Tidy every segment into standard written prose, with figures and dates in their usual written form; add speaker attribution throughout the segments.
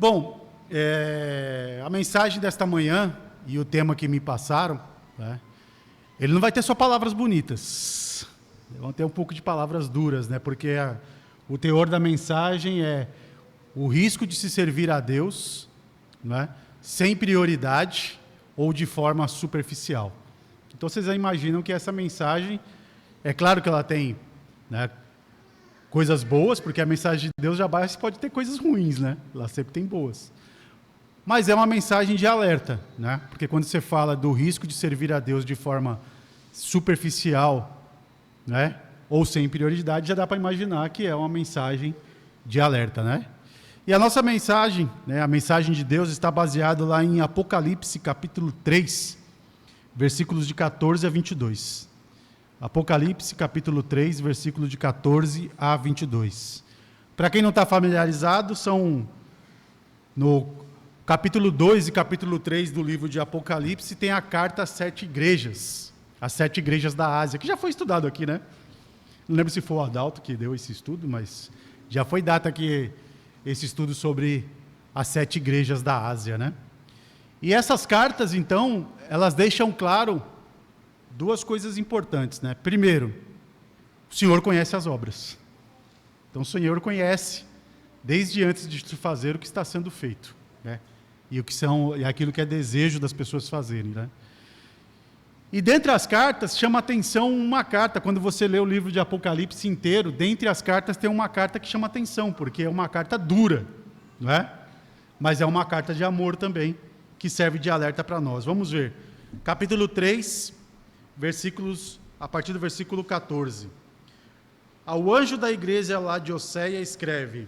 Speaker 1: Bom, a mensagem desta manhã e o tema que me passaram, né, ele não vai ter só palavras bonitas, vão ter um pouco de palavras duras, né, porque o teor da mensagem é o risco de se servir a Deus, né, sem prioridade ou de forma superficial. Então vocês já imaginam que essa mensagem, é claro que ela tem, né, coisas boas, porque a mensagem de Deus jamais pode ter coisas ruins, né? Ela sempre tem boas. Mas é uma mensagem de alerta, né? Porque quando você fala do risco de servir a Deus de forma superficial, né, ou sem prioridade, já dá para imaginar que é uma mensagem de alerta, né? E a nossa mensagem, né, a mensagem de Deus está baseada lá em Apocalipse, capítulo 3, versículos de 14 a 22. Apocalipse, capítulo 3, versículos de 14 a 22. Para quem não está familiarizado, são no capítulo 2 e capítulo 3 do livro de Apocalipse, tem a carta às 7 igrejas, as 7 igrejas da Ásia, que já foi estudado aqui, né? Não lembro se foi o Adalto que deu esse estudo, mas já foi dado aqui esse estudo sobre as 7 igrejas da Ásia, né? E essas cartas, então, elas deixam claro duas coisas importantes, né? Primeiro, o Senhor conhece as obras. Então, o Senhor conhece, desde antes de se fazer, o que está sendo feito, né? E aquilo que é desejo das pessoas fazerem, né? E dentre as cartas, chama atenção uma carta, quando você lê o livro de Apocalipse inteiro, dentre as cartas tem uma carta que chama atenção, porque é uma carta dura, não é? Mas é uma carta de amor também, que serve de alerta para nós. Vamos ver. Capítulo 3, a partir do versículo 14. Ao anjo da igreja lá de Laodiceia escreve: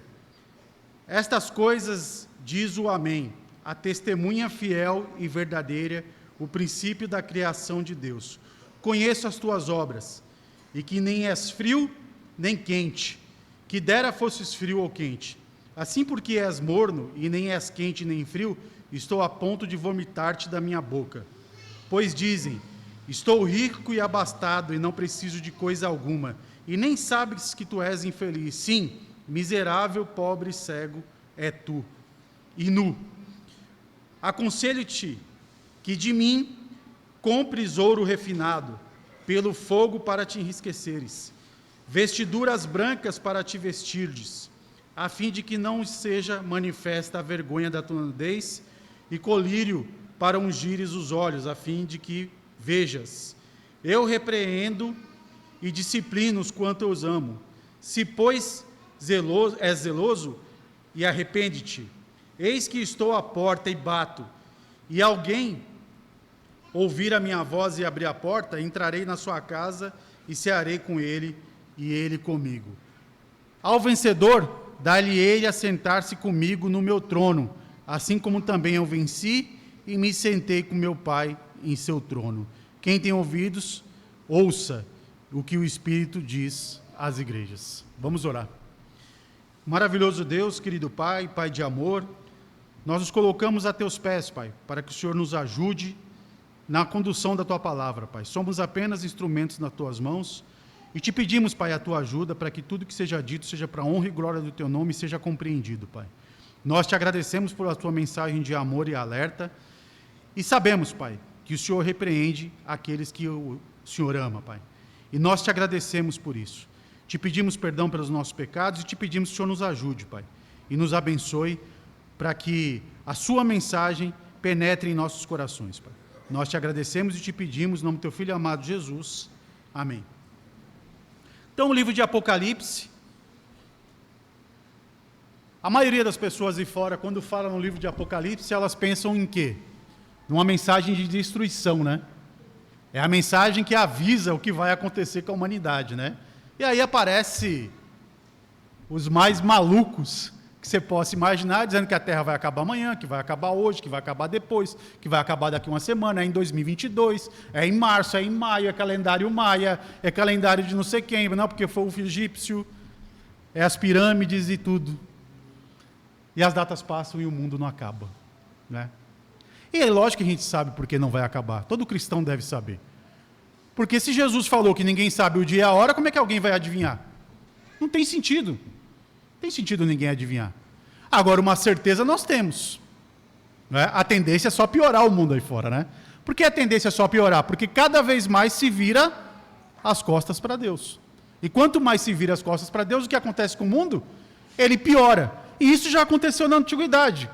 Speaker 1: estas coisas diz o Amém, a testemunha fiel e verdadeira, o princípio da criação de Deus. Conheço as tuas obras, e que nem és frio, nem quente, que dera fosses frio ou quente. Assim, porque és morno, e nem és quente nem frio, estou a ponto de vomitar-te da minha boca. Pois dizem: estou rico e abastado, e não preciso de coisa alguma, e nem sabes que tu és infeliz. Sim, miserável, pobre e cego é tu, e nu. Aconselho-te que de mim compres ouro refinado, pelo fogo para te enriqueceres, vestiduras brancas para te vestirdes, a fim de que não seja manifesta a vergonha da tua nudez, e colírio para ungires os olhos, a fim de que vejas. Eu repreendo e disciplino os quanto eu os amo. Se, pois, és zeloso, e arrepende-te. Eis que estou à porta e bato, e alguém ouvir a minha voz e abrir a porta, entrarei na sua casa e cearei com ele e ele comigo. Ao vencedor, dar-lhe-ei a sentar-se comigo no meu trono, assim como também eu venci e me sentei com meu Pai em seu trono. Quem tem ouvidos, ouça o que o Espírito diz às igrejas. Vamos orar. Maravilhoso Deus, querido Pai, Pai de amor, nós nos colocamos a teus pés, Pai, para que o Senhor nos ajude na condução da tua palavra, Pai. Somos apenas instrumentos nas tuas mãos e te pedimos, Pai, a tua ajuda para que tudo que seja dito seja para a honra e glória do teu nome e seja compreendido, Pai. Nós te agradecemos por a tua mensagem de amor e alerta e sabemos, Pai, que o Senhor repreende aqueles que o Senhor ama, Pai. E nós te agradecemos por isso. Te pedimos perdão pelos nossos pecados e te pedimos que o Senhor nos ajude, Pai, e nos abençoe para que a sua mensagem penetre em nossos corações, Pai. Nós te agradecemos e te pedimos, em nome do teu Filho amado Jesus. Amém. Então, o livro de Apocalipse, a maioria das pessoas aí fora, quando falam no livro de Apocalipse, elas pensam em quê? Numa mensagem de destruição, né? É a mensagem que avisa o que vai acontecer com a humanidade, né? E aí aparece os mais malucos que você possa imaginar, dizendo que a Terra vai acabar amanhã, que vai acabar hoje, que vai acabar depois, que vai acabar daqui uma semana, é em 2022, é em março, é em maio, é calendário maia, é calendário de não sei quem, não, porque foi o egípcio, é as pirâmides e tudo. E as datas passam e o mundo não acaba, né? E é lógico que a gente sabe por que não vai acabar, todo cristão deve saber. Porque se Jesus falou que ninguém sabe o dia e a hora, como é que alguém vai adivinhar? Não tem sentido. Tem sentido ninguém adivinhar. Agora, uma certeza nós temos. Né? A tendência é só piorar o mundo aí fora, né? Por que a tendência é só piorar? Porque cada vez mais se vira as costas para Deus. E quanto mais se vira as costas para Deus, o que acontece com o mundo? Ele piora. E isso já aconteceu na antiguidade.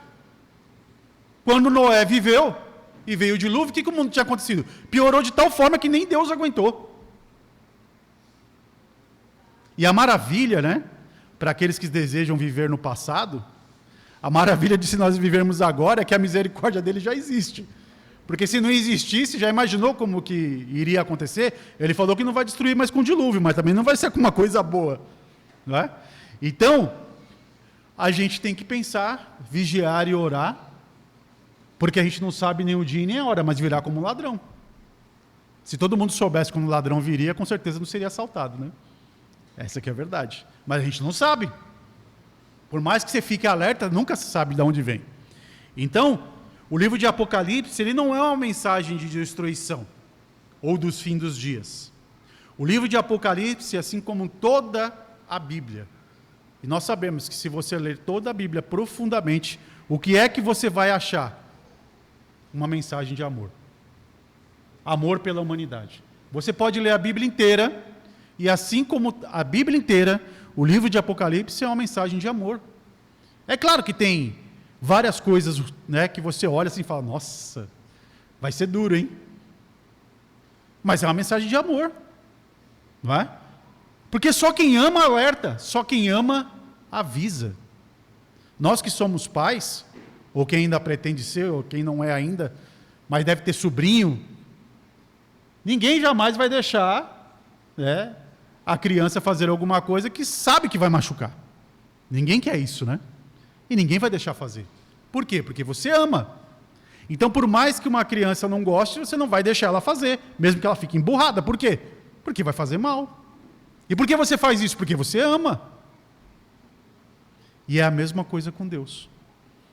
Speaker 1: Quando Noé viveu e veio o dilúvio, o que o mundo tinha acontecido? Piorou de tal forma que nem Deus aguentou. E a maravilha, né? Para aqueles que desejam viver no passado, a maravilha de se nós vivermos agora é que a misericórdia dele já existe. Porque se não existisse, já imaginou como que iria acontecer? Ele falou que não vai destruir mais com dilúvio, mas também não vai ser com uma coisa boa. Não é? Então, a gente tem que pensar, vigiar e orar, porque a gente não sabe nem o dia nem a hora, mas virá como um ladrão. Se todo mundo soubesse como um ladrão viria, com certeza não seria assaltado, né? Essa aqui é a verdade. Mas a gente não sabe. Por mais que você fique alerta, nunca se sabe de onde vem. Então, o livro de Apocalipse, ele não é uma mensagem de destruição ou dos fins dos dias. O livro de Apocalipse, assim como toda a Bíblia, e nós sabemos que se você ler toda a Bíblia profundamente, o que é que você vai achar? Uma mensagem de amor. Amor pela humanidade. Você pode ler a Bíblia inteira, e assim como a Bíblia inteira, o livro de Apocalipse é uma mensagem de amor. É claro que tem várias coisas, né, que você olha assim e fala, nossa, vai ser duro, hein? Mas é uma mensagem de amor. Não é? Porque só quem ama alerta, só quem ama avisa. Nós que somos pais, ou quem ainda pretende ser, ou quem não é ainda, mas deve ter sobrinho, ninguém jamais vai deixar, né, a criança fazer alguma coisa que sabe que vai machucar. Ninguém quer isso, né? E ninguém vai deixar fazer. Por quê? Porque você ama. Então, por mais que uma criança não goste, você não vai deixar ela fazer, mesmo que ela fique emburrada. Por quê? Porque vai fazer mal. E por que você faz isso? Porque você ama. E é a mesma coisa com Deus.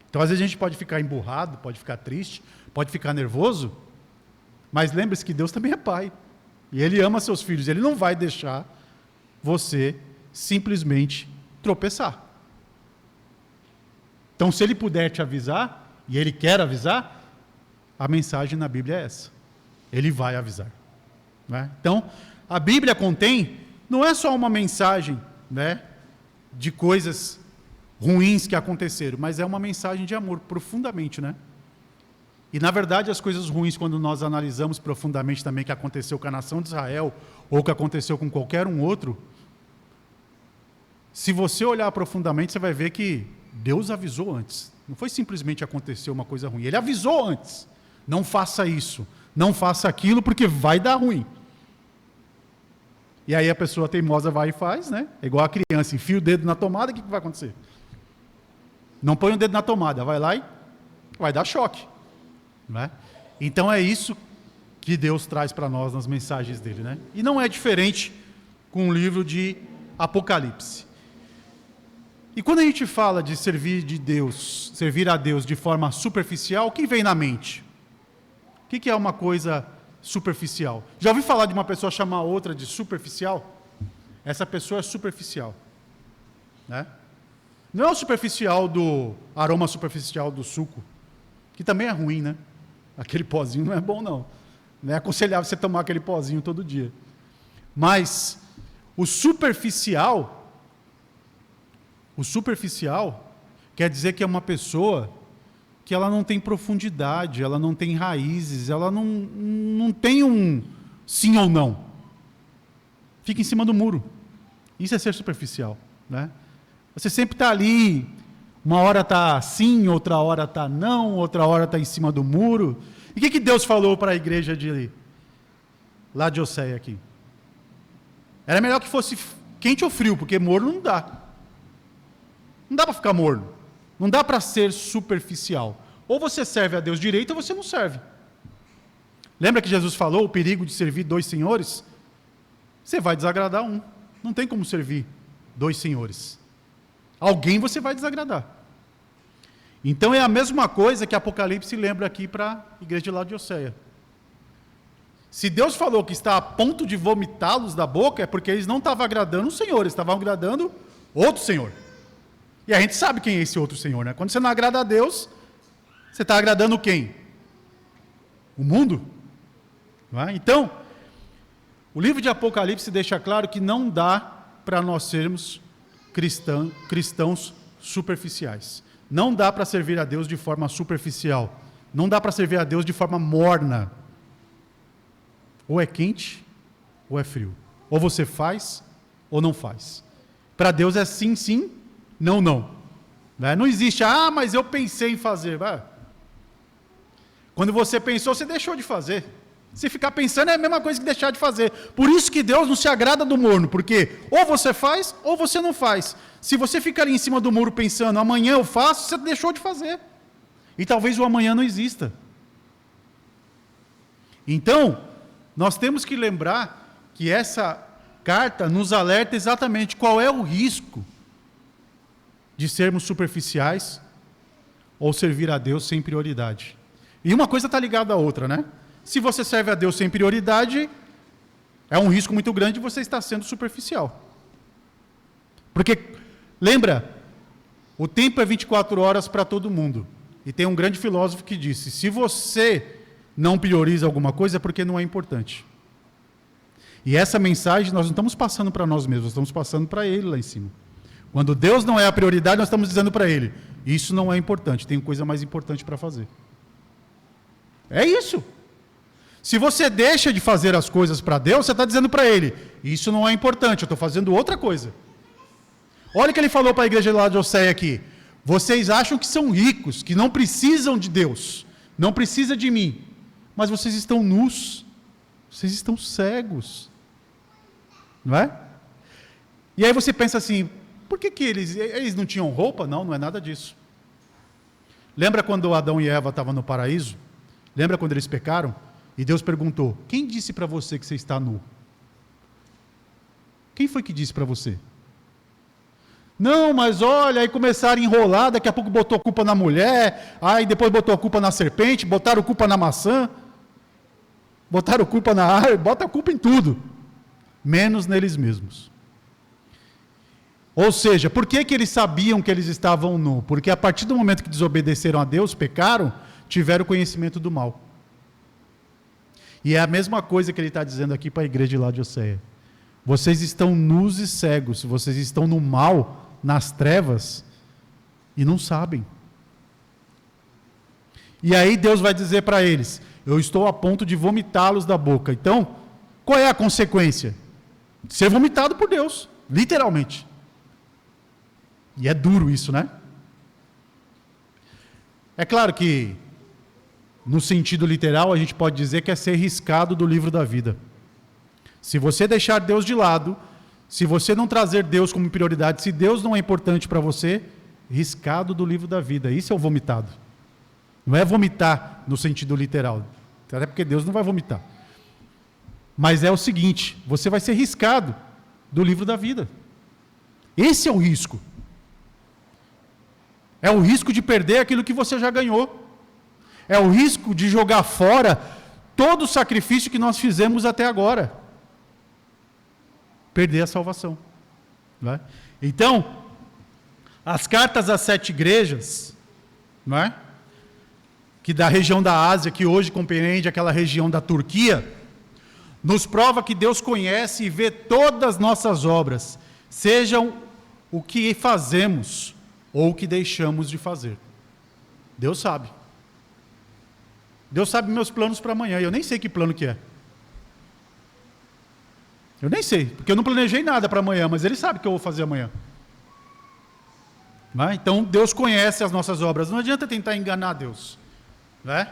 Speaker 1: Então, às vezes a gente pode ficar emburrado, pode ficar triste, pode ficar nervoso, mas lembre-se que Deus também é pai. E Ele ama seus filhos. Ele não vai deixar você simplesmente tropeçar. Então, se Ele puder te avisar, e Ele quer avisar, a mensagem na Bíblia é essa. Ele vai avisar. Né? Então, a Bíblia contém, não é só uma mensagem, né, de coisas ruins que aconteceram, mas é uma mensagem de amor, profundamente, né? E, na verdade, as coisas ruins, quando nós analisamos profundamente também o que aconteceu com a nação de Israel, ou o que aconteceu com qualquer um outro, se você olhar profundamente, você vai ver que Deus avisou antes. Não foi simplesmente acontecer uma coisa ruim. Ele avisou antes. Não faça isso, não faça aquilo, porque vai dar ruim. E aí a pessoa teimosa vai e faz, né? É igual a criança, enfia o dedo na tomada, o que vai acontecer? Não põe o dedo na tomada, vai lá e vai dar choque. Né? Então é isso que Deus traz para nós nas mensagens dele, né? E não é diferente com o livro de Apocalipse. E quando a gente fala de servir a Deus de forma superficial, o que vem na mente? O que é uma coisa superficial? Já ouviu falar de uma pessoa chamar outra de superficial? Essa pessoa é superficial. Né? Não é o superficial do aroma superficial do suco, que também é ruim, né? Aquele pozinho não é bom, não. Não é aconselhável você tomar aquele pozinho todo dia. Mas o superficial quer dizer que é uma pessoa que ela não tem profundidade, ela não tem raízes, ela não tem um sim ou não. Fica em cima do muro. Isso é ser superficial. Né? Você sempre está ali, uma hora está sim, outra hora está não, outra hora está em cima do muro. E o que Deus falou para a igreja de Laodiceia aqui? Era melhor que fosse quente ou frio, porque morno não dá. Não dá para ficar morno. Não dá para ser superficial. Ou você serve a Deus direito ou você não serve. Lembra que Jesus falou o perigo de servir dois senhores? Você vai desagradar um. Não tem como servir dois senhores. Alguém você vai desagradar. Então é a mesma coisa que Apocalipse lembra aqui para a igreja de Laodiceia. Se Deus falou que está a ponto de vomitá-los da boca, é porque eles não estavam agradando o Senhor, eles estavam agradando outro Senhor. E a gente sabe quem é esse outro Senhor, né? Quando você não agrada a Deus, você está agradando quem? O mundo? Não é? Então, o livro de Apocalipse deixa claro que não dá para nós sermos cristãos superficiais. Não dá para servir a Deus de forma superficial. Não dá para servir a Deus de forma morna. Ou é quente, ou é frio. Ou você faz, ou não faz. Para Deus é sim, sim, não, não. Não existe, mas eu pensei em fazer. Quando você pensou, você deixou de fazer. Se ficar pensando é a mesma coisa que deixar de fazer. Por isso que Deus não se agrada do morno, porque ou você faz, ou você não faz. Se você ficar ali em cima do muro pensando, amanhã eu faço, você deixou de fazer. E talvez o amanhã não exista. Então, nós temos que lembrar que essa carta nos alerta exatamente qual é o risco de sermos superficiais ou servir a Deus sem prioridade. E uma coisa está ligada à outra, né? Se você serve a Deus sem prioridade, é um risco muito grande de você estar sendo superficial. Porque, lembra, o tempo é 24 horas para todo mundo. E tem um grande filósofo que disse, se você não prioriza alguma coisa é porque não é importante. E essa mensagem nós não estamos passando para nós mesmos, nós estamos passando para Ele lá em cima. Quando Deus não é a prioridade, nós estamos dizendo para Ele, isso não é importante, tem coisa mais importante para fazer. É isso. Se você deixa de fazer as coisas para Deus, você está dizendo para Ele, isso não é importante, eu estou fazendo outra coisa. Olha o que Ele falou para a igreja de Laodiceia aqui. Vocês acham que são ricos, que não precisam de Deus, não precisa de mim, mas vocês estão nus, vocês estão cegos. Não é? E aí você pensa assim, por que eles não tinham roupa? Não, não é nada disso. Lembra quando Adão e Eva estavam no paraíso? Lembra quando eles pecaram? E Deus perguntou, quem disse para você que você está nu? Quem foi que disse para você? Não, mas olha, aí começaram a enrolar, daqui a pouco botou a culpa na mulher, aí depois botou a culpa na serpente, botaram a culpa na maçã, botaram a culpa na árvore, bota a culpa em tudo, menos neles mesmos. Ou seja, por que eles sabiam que eles estavam nu? Porque a partir do momento que desobedeceram a Deus, pecaram, tiveram conhecimento do mal. E é a mesma coisa que ele está dizendo aqui para a igreja de Laodiceia. Vocês estão nus e cegos, vocês estão no mal, nas trevas, e não sabem. E aí Deus vai dizer para eles, eu estou a ponto de vomitá-los da boca. Então, qual é a consequência? Ser vomitado por Deus, literalmente. E é duro isso, né? É claro que, no sentido literal, a gente pode dizer que é ser riscado do livro da vida. Se você deixar Deus de lado, se você não trazer Deus como prioridade, se Deus não é importante para você, riscado do livro da vida. Isso é o vomitado. Não é vomitar no sentido literal. Até porque Deus não vai vomitar. Mas é o seguinte, você vai ser riscado do livro da vida. Esse é o risco. É o risco de perder aquilo que você já ganhou. É o risco de jogar fora todo o sacrifício que nós fizemos até agora. Perder a salvação. Não é? Então, as cartas às 7 igrejas, não é? Que da região da Ásia, que hoje compreende aquela região da Turquia, nos prova que Deus conhece e vê todas as nossas obras, sejam o que fazemos ou o que deixamos de fazer. Deus sabe. Deus sabe meus planos para amanhã, e eu nem sei que plano que é. Eu nem sei, porque eu não planejei nada para amanhã, mas Ele sabe o que eu vou fazer amanhã. Não é? Então, Deus conhece as nossas obras. Não adianta tentar enganar Deus. Não é?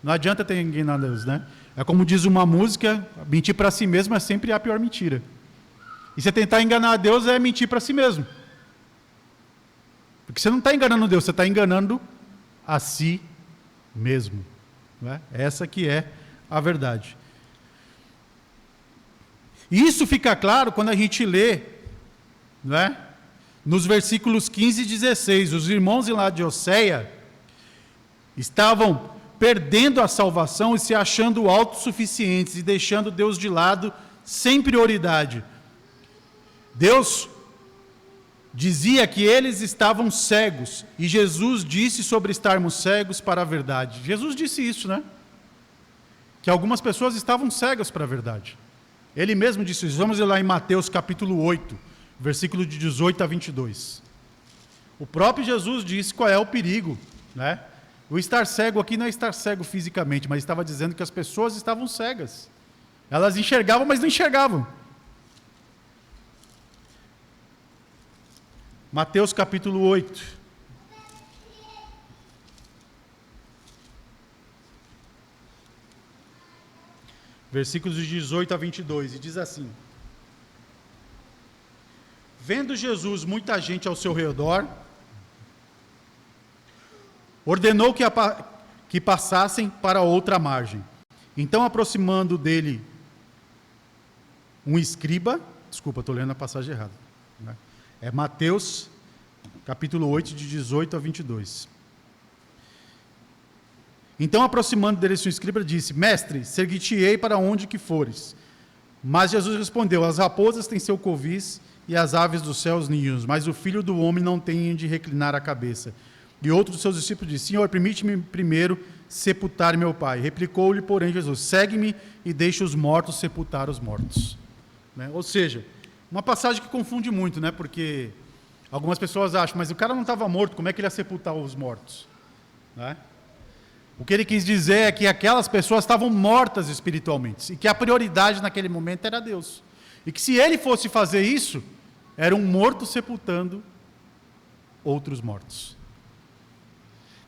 Speaker 1: Não adianta tentar enganar Deus, né? É como diz uma música, mentir para si mesmo é sempre a pior mentira. E você tentar enganar Deus é mentir para si mesmo. Porque você não está enganando Deus, você está enganando a si mesmo. Não é? Essa que é a verdade. E isso fica claro quando a gente lê, não é? Nos versículos 15 e 16, os irmãos em Laodiceia estavam perdendo a salvação e se achando autossuficientes e deixando Deus de lado sem prioridade. Deus dizia que eles estavam cegos, e Jesus disse sobre estarmos cegos para a verdade. Jesus disse isso, né? Que algumas pessoas estavam cegas para a verdade. Ele mesmo disse isso. Vamos ler lá em Mateus capítulo 8, versículo de 18 a 22. O próprio Jesus disse qual é o perigo, né? O estar cego aqui não é estar cego fisicamente, mas estava dizendo que as pessoas estavam cegas. Elas enxergavam, mas não enxergavam. Mateus capítulo 8. Versículos de 18 a 22, e diz assim: Vendo Jesus muita gente ao seu redor, ordenou que passassem para outra margem. Então, aproximando dele um escriba, desculpa, estou lendo a passagem errada, né? É Mateus, capítulo 8, de 18 a 22. Então, aproximando dele um escriba, disse: Mestre, seguir-te-ei para onde que fores. Mas Jesus respondeu: As raposas têm seu covis e as aves dos céus ninhos, mas o Filho do Homem não tem de reclinar a cabeça. E outro dos seus discípulos disse: Senhor, permite-me primeiro sepultar meu pai. Replicou-lhe, porém, Jesus: Segue-me e deixe os mortos sepultar os mortos. Né? Ou seja, uma passagem que confunde muito, né? Porque algumas pessoas acham, mas o cara não estava morto, como é que ele ia sepultar os mortos? Né? O que ele quis dizer é que aquelas pessoas estavam mortas espiritualmente, e que a prioridade naquele momento era Deus. E que se ele fosse fazer isso, era um morto sepultando outros mortos.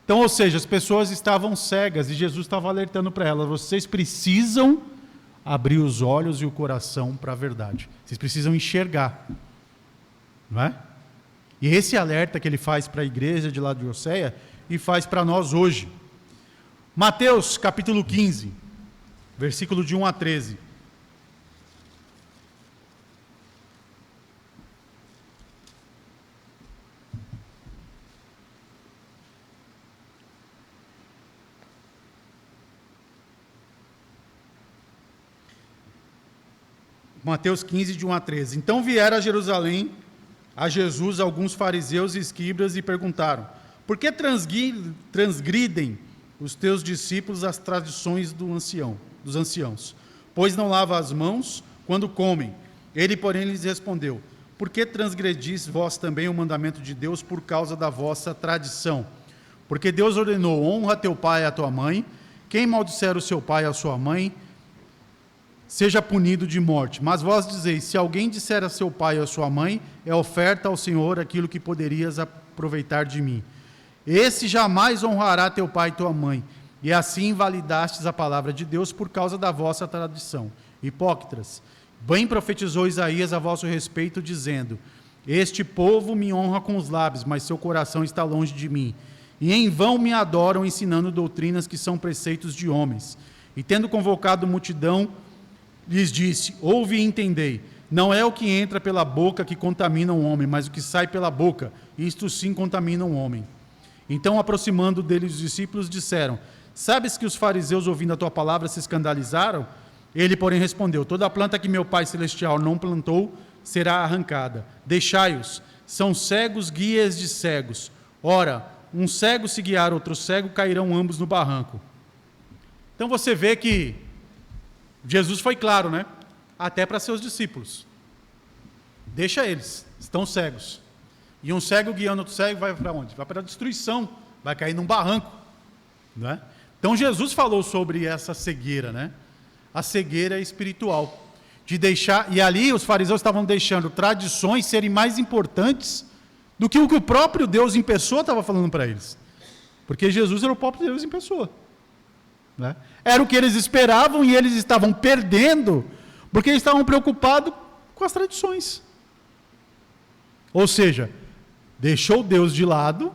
Speaker 1: Então, ou seja, as pessoas estavam cegas e Jesus estava alertando para elas: vocês precisam abrir os olhos e o coração para a verdade. Vocês precisam enxergar. Não é? E esse alerta que ele faz para a igreja de Laodiceia e faz para nós hoje. Mateus capítulo 15, versículo de 1 a 13. Mateus 15, de 1 a 13. Então vieram a Jerusalém, a Jesus, alguns fariseus e escribas e perguntaram: Por que transgridem os teus discípulos as tradições dos anciãos? Pois não lavam as mãos quando comem. Ele, porém, lhes respondeu: Por que transgredis vós também o mandamento de Deus por causa da vossa tradição? Porque Deus ordenou: honra teu pai e a tua mãe. Quem maldisser o seu pai e a sua mãe, seja punido de morte. Mas vós dizeis: se alguém disser a seu pai ou a sua mãe, é oferta ao Senhor aquilo que poderias aproveitar de mim. Esse jamais honrará teu pai e tua mãe. E assim invalidastes a palavra de Deus por causa da vossa tradição. Hipócritas, bem profetizou Isaías a vosso respeito, dizendo: Este povo me honra com os lábios, mas seu coração está longe de mim. E em vão me adoram, ensinando doutrinas que são preceitos de homens. E tendo convocado multidão, lhes disse: Ouve e entendei. Não é o que entra pela boca que contamina um homem, mas o que sai pela boca, isto sim contamina um homem. Então, aproximando deles os discípulos, disseram: Sabes que os fariseus, ouvindo a tua palavra, se escandalizaram? Ele, porém, respondeu: Toda planta que meu Pai Celestial não plantou será arrancada. Deixai-os, são cegos guias de cegos. Ora, um cego se guiar outro cego, cairão ambos no barranco. Então você vê que Jesus foi claro, né? Até para seus discípulos. Deixa eles, estão cegos. E um cego guiando outro cego vai para onde? Vai para a destruição, vai cair num barranco. Né? Então Jesus falou sobre essa cegueira, né? A cegueira espiritual. De deixar, e ali os fariseus estavam deixando tradições serem mais importantes do que o próprio Deus em pessoa estava falando para eles. Porque Jesus era o próprio Deus em pessoa. Né? Era o que eles esperavam e eles estavam perdendo, porque eles estavam preocupados com as tradições. Ou seja, deixou Deus de lado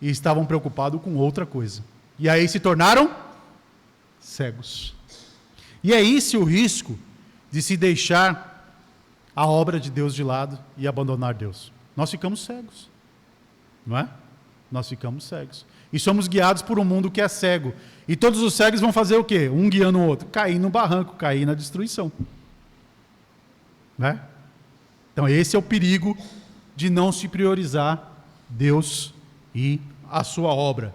Speaker 1: e estavam preocupados com outra coisa. E aí se tornaram cegos. E é esse o risco de se deixar a obra de Deus de lado e abandonar Deus. Nós ficamos cegos. Não é? Nós ficamos cegos. E somos guiados por um mundo que é cego. E todos os cegos vão fazer o quê? Um guiando o outro. Cair no barranco, cair na destruição. Né? Então esse é o perigo de não se priorizar Deus e a sua obra.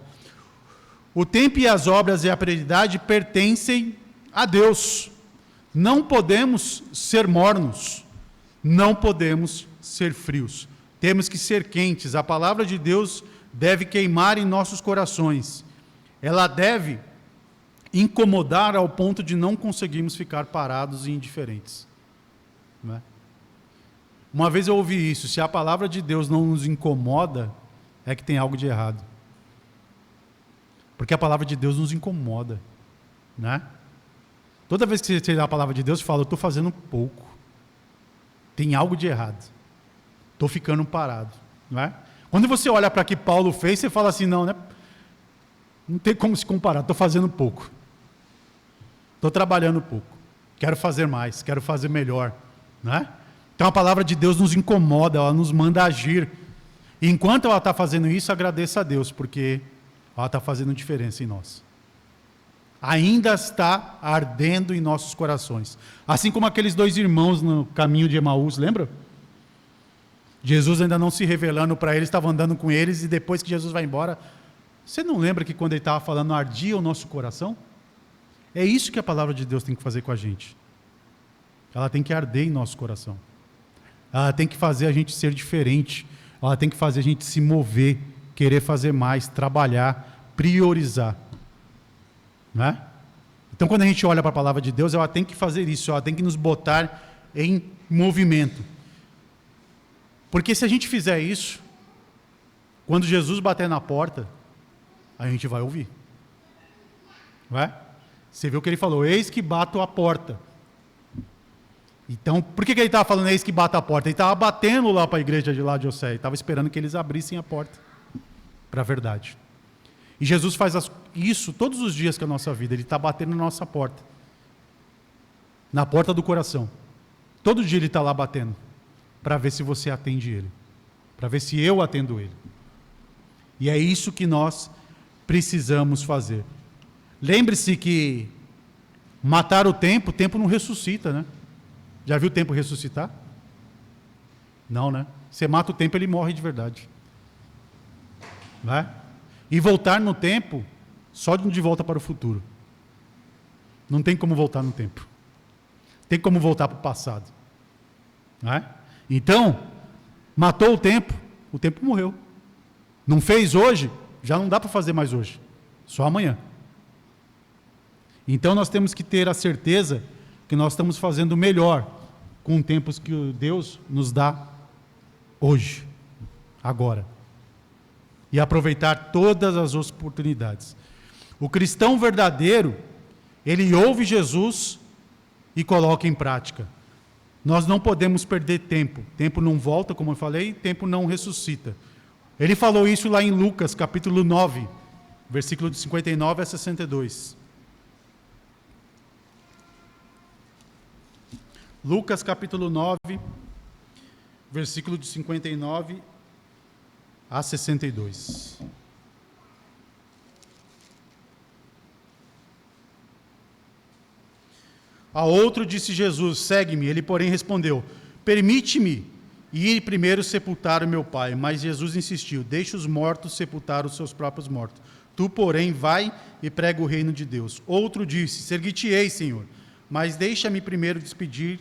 Speaker 1: O tempo e as obras e a prioridade pertencem a Deus. Não podemos ser mornos, não podemos ser frios. Temos que ser quentes. A palavra de Deus deve queimar em nossos corações. Ela deve incomodar ao ponto de não conseguirmos ficar parados e indiferentes. Não é? Uma vez eu ouvi isso: se a palavra de Deus não nos incomoda, é que tem algo de errado. Porque a palavra de Deus nos incomoda, né? Toda vez que você lê a palavra de Deus, você fala: eu estou fazendo pouco, tem algo de errado, estou ficando parado, não é? Quando você olha para o que Paulo fez, você fala assim: não, né? Não tem como se comparar, estou fazendo pouco, estou trabalhando pouco, quero fazer mais, quero fazer melhor, né? Então a palavra de Deus nos incomoda, ela nos manda agir. E enquanto ela está fazendo isso, agradeça a Deus, porque ela está fazendo diferença em nós. Ainda está ardendo em nossos corações. Assim como aqueles dois irmãos no caminho de Emaús, lembra? Jesus ainda não se revelando para eles, estava andando com eles, e depois que Jesus vai embora, você não lembra que quando ele estava falando, ardia o nosso coração? É isso que a palavra de Deus tem que fazer com a gente. Ela tem que arder em nosso coração. Ela tem que fazer a gente ser diferente. Ela tem que fazer a gente se mover, querer fazer mais, trabalhar, priorizar. Não é? Então, quando a gente olha para a palavra de Deus, ela tem que fazer isso, ela tem que nos botar em movimento. Porque se a gente fizer isso, quando Jesus bater na porta, a gente vai ouvir. Não é? Você viu o que ele falou: eis que bato a porta. Então, por que ele estava falando eis que bate a porta? Ele estava batendo lá para a igreja de Laodiceia, ele estava esperando que eles abrissem a porta para a verdade. E Jesus faz isso todos os dias com a nossa vida, ele está batendo na nossa porta, na porta do coração. Todo dia ele está lá batendo, para ver se você atende ele, para ver se eu atendo ele. E é isso que nós precisamos fazer. Lembre-se que matar o tempo não ressuscita, né? Já viu o tempo ressuscitar? Não, né? Você mata o tempo, ele morre de verdade. Não é? E voltar no tempo, só de volta para o futuro. Não tem como voltar no tempo. Tem como voltar para o passado. Não é? Então, matou o tempo morreu. Não fez hoje, já não dá para fazer mais hoje. Só amanhã. Então nós temos que ter a certeza que nós estamos fazendo melhor com tempos que Deus nos dá hoje, agora. E aproveitar todas as oportunidades. O cristão verdadeiro, ele ouve Jesus e coloca em prática. Nós não podemos perder tempo. Tempo não volta, como eu falei, tempo não ressuscita. Ele falou isso lá em Lucas, capítulo 9, versículo de 59 a 62. Lucas capítulo 9, versículo de 59 a 62. A outro disse Jesus: segue-me. Ele, porém, respondeu: permite-me ir primeiro sepultar o meu pai. Mas Jesus insistiu: deixa os mortos sepultar os seus próprios mortos. Tu, porém, vai e prega o reino de Deus. Outro disse: seguir-te-ei, Senhor, mas deixa-me primeiro despedir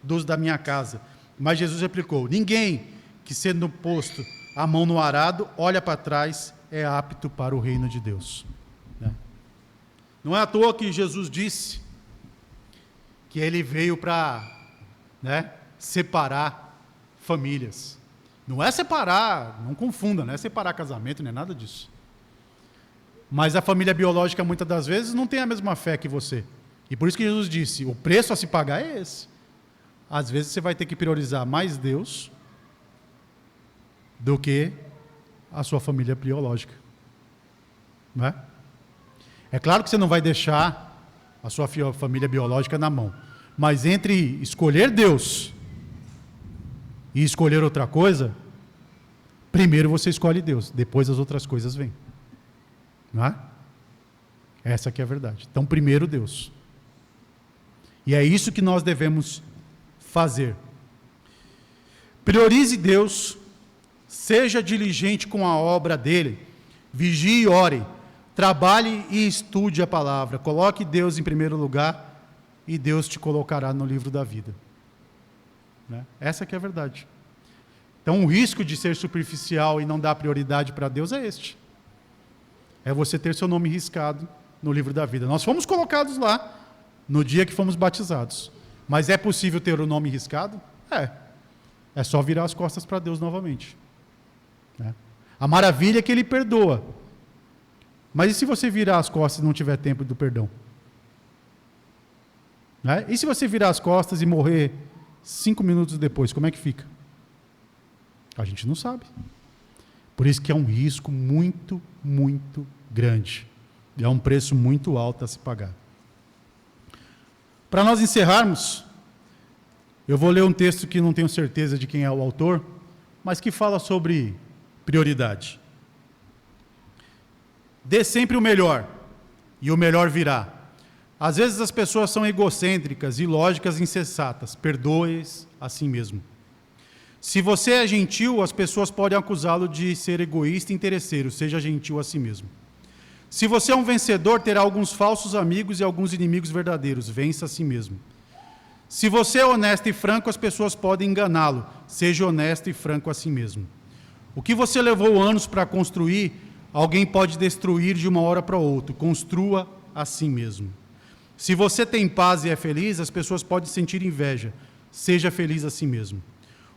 Speaker 1: dos da minha casa. Mas Jesus replicou: ninguém que, sendo posto a mão no arado, olha para trás, é apto para o reino de Deus. Não é à toa que Jesus disse que ele veio para separar famílias. Não é separar, não confunda, não é separar casamento, não é nada disso. Mas a família biológica, muitas das vezes, não tem a mesma fé que você. E por isso que Jesus disse: o preço a se pagar é esse. Às vezes você vai ter que priorizar mais Deus do que a sua família biológica. Não é? É claro que você não vai deixar a sua família biológica na mão. Mas entre escolher Deus e escolher outra coisa, primeiro você escolhe Deus, depois as outras coisas vêm. Não é? Essa que é a verdade. Então, primeiro Deus. E é isso que nós devemos fazer. Priorize Deus seja diligente com a obra dele, vigie e ore, trabalhe e estude a palavra, coloque Deus em primeiro lugar e Deus te colocará no livro da vida. Né? Essa que é a verdade. Então o risco de ser superficial e não dar prioridade para Deus é este. É você ter seu nome riscado no livro da vida. Nós fomos colocados lá no dia que fomos batizados. Mas é possível ter o nome riscado? É. É só virar as costas para Deus novamente. Né? A maravilha é que Ele perdoa. Mas e se você virar as costas e não tiver tempo do perdão? Né? E se você virar as costas e morrer 5 minutos depois, como é que fica? A gente não sabe. Por isso que é um risco muito, muito grande. E é um preço muito alto a se pagar. Para nós encerrarmos, eu vou ler um texto que não tenho certeza de quem é o autor, mas que fala sobre prioridade. Dê sempre o melhor, e o melhor virá. Às vezes as pessoas são egocêntricas, ilógicas, insensatas. Perdoe-as a si mesmo. Se você é gentil, as pessoas podem acusá-lo de ser egoísta e interesseiro. Seja gentil a si mesmo. Se você é um vencedor, terá alguns falsos amigos e alguns inimigos verdadeiros. Vença a si mesmo. Se você é honesto e franco, as pessoas podem enganá-lo. Seja honesto e franco a si mesmo. O que você levou anos para construir, alguém pode destruir de uma hora para outra. Construa a si mesmo. Se você tem paz e é feliz, as pessoas podem sentir inveja. Seja feliz a si mesmo.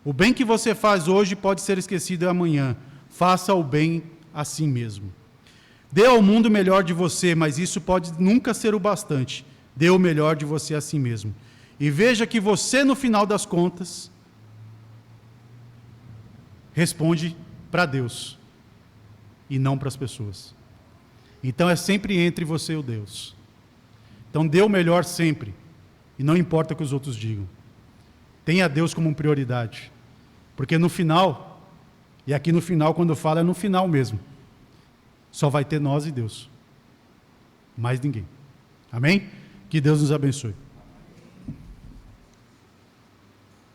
Speaker 1: O bem que você faz hoje pode ser esquecido amanhã. Faça o bem a si mesmo. Dê ao mundo o melhor de você, mas isso pode nunca ser o bastante. Dê o melhor de você a si mesmo. E veja que você, no final das contas, responde para Deus e não para as pessoas. Então é sempre entre você e o Deus. Então dê o melhor sempre, e não importa o que os outros digam. Tenha Deus como prioridade, porque no final, e aqui no final, quando eu falo, é no final mesmo, só vai ter nós e Deus, mais ninguém. Amém? Que Deus nos abençoe.